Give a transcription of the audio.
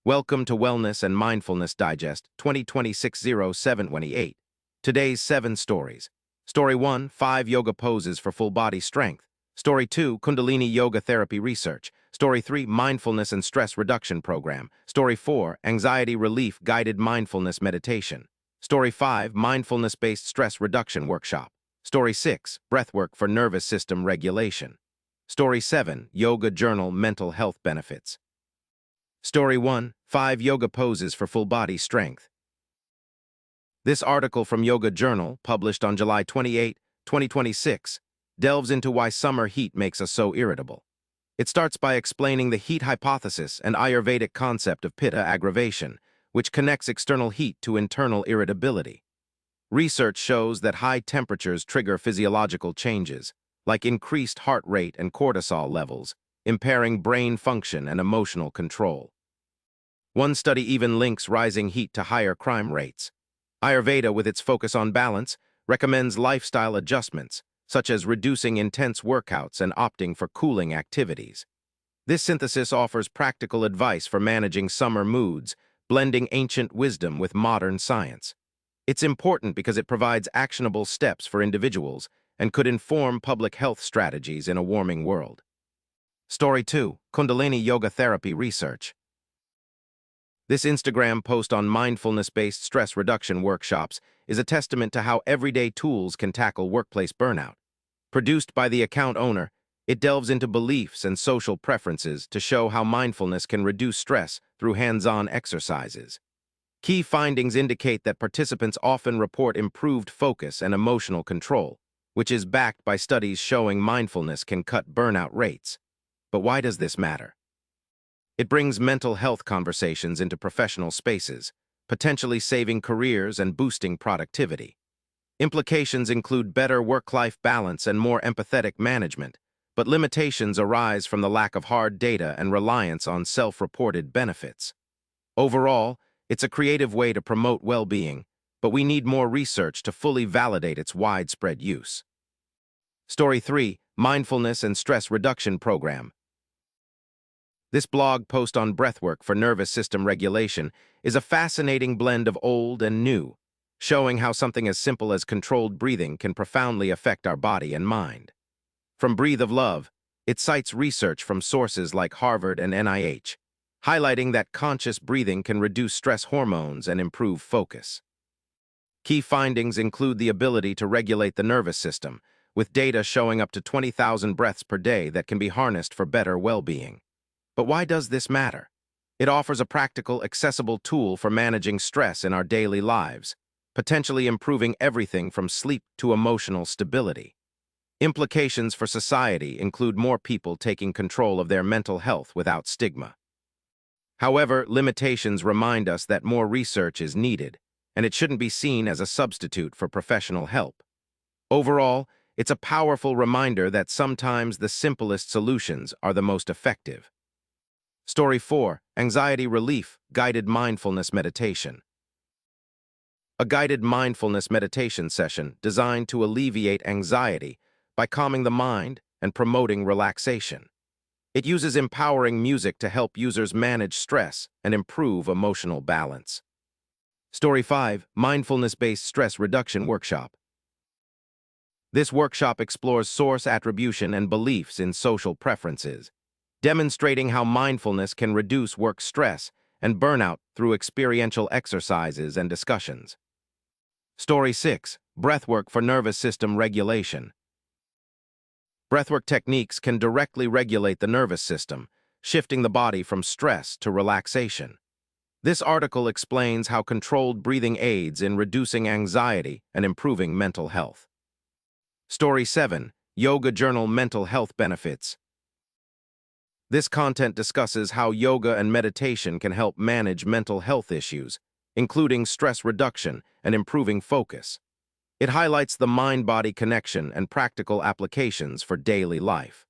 Welcome to Wellness and Mindfulness Digest 2026-07-28. Today's 7 stories. Story 1, 5 yoga poses for full body strength. Story 2, Kundalini yoga therapy research. Story 3, mindfulness and stress reduction program. Story 4, anxiety relief guided mindfulness meditation. Story 5, mindfulness-based stress reduction workshop. Story 6, breathwork for nervous system regulation. Story 7, yoga journal mental health benefits. Story 1, 5 yoga poses for full body strength. This article from Yoga Journal, published on July 28, 2026, delves into why summer heat makes us so irritable. It starts by explaining the heat hypothesis and Ayurvedic concept of pitta aggravation, which connects external heat to internal irritability. Research shows that high temperatures trigger physiological changes, like increased heart rate and cortisol levels, impairing brain function and emotional control. One study even links rising heat to higher crime rates. Ayurveda, with its focus on balance, recommends lifestyle adjustments, such as reducing intense workouts and opting for cooling activities. This synthesis offers practical advice for managing summer moods, blending ancient wisdom with modern science. It's important because it provides actionable steps for individuals and could inform public health strategies in a warming world. Story 2, Kundalini yoga therapy research. This Instagram post on mindfulness-based stress reduction workshops is a testament to how everyday tools can tackle workplace burnout. Produced by the account owner, it delves into beliefs and social preferences to show how mindfulness can reduce stress through hands-on exercises. Key findings indicate that participants often report improved focus and emotional control, which is backed by studies showing mindfulness can cut burnout rates. But why does this matter? It brings mental health conversations into professional spaces, potentially saving careers and boosting productivity. Implications include better work-life balance and more empathetic management, but limitations arise from the lack of hard data and reliance on self-reported benefits. Overall, it's a creative way to promote well-being, but we need more research to fully validate its widespread use. Story 3, Mindfulness and Stress Reduction Program. This blog post on breathwork for nervous system regulation is a fascinating blend of old and new, showing how something as simple as controlled breathing can profoundly affect our body and mind. From Breathe of Love, it cites research from sources like Harvard and NIH, highlighting that conscious breathing can reduce stress hormones and improve focus. Key findings include the ability to regulate the nervous system, with data showing up to 20,000 breaths per day that can be harnessed for better well-being. But why does this matter? It offers a practical, accessible tool for managing stress in our daily lives, potentially improving everything from sleep to emotional stability. Implications for society include more people taking control of their mental health without stigma. However, limitations remind us that more research is needed, and it shouldn't be seen as a substitute for professional help. Overall, it's a powerful reminder that sometimes the simplest solutions are the most effective. Story 4, Anxiety Relief Guided Mindfulness Meditation. A guided mindfulness meditation session designed to alleviate anxiety by calming the mind and promoting relaxation. It uses empowering music to help users manage stress and improve emotional balance. Story 5, Mindfulness-Based Stress Reduction Workshop. This workshop explores source attribution and beliefs in social preferences, demonstrating how mindfulness can reduce work stress and burnout through experiential exercises and discussions. Story 6, Breathwork for Nervous System Regulation. Breathwork techniques can directly regulate the nervous system, shifting the body from stress to relaxation. This article explains how controlled breathing aids in reducing anxiety and improving mental health. Story 7, Yoga Journal Mental Health Benefits. This content discusses how yoga and meditation can help manage mental health issues, including stress reduction and improving focus. It highlights the mind-body connection and practical applications for daily life.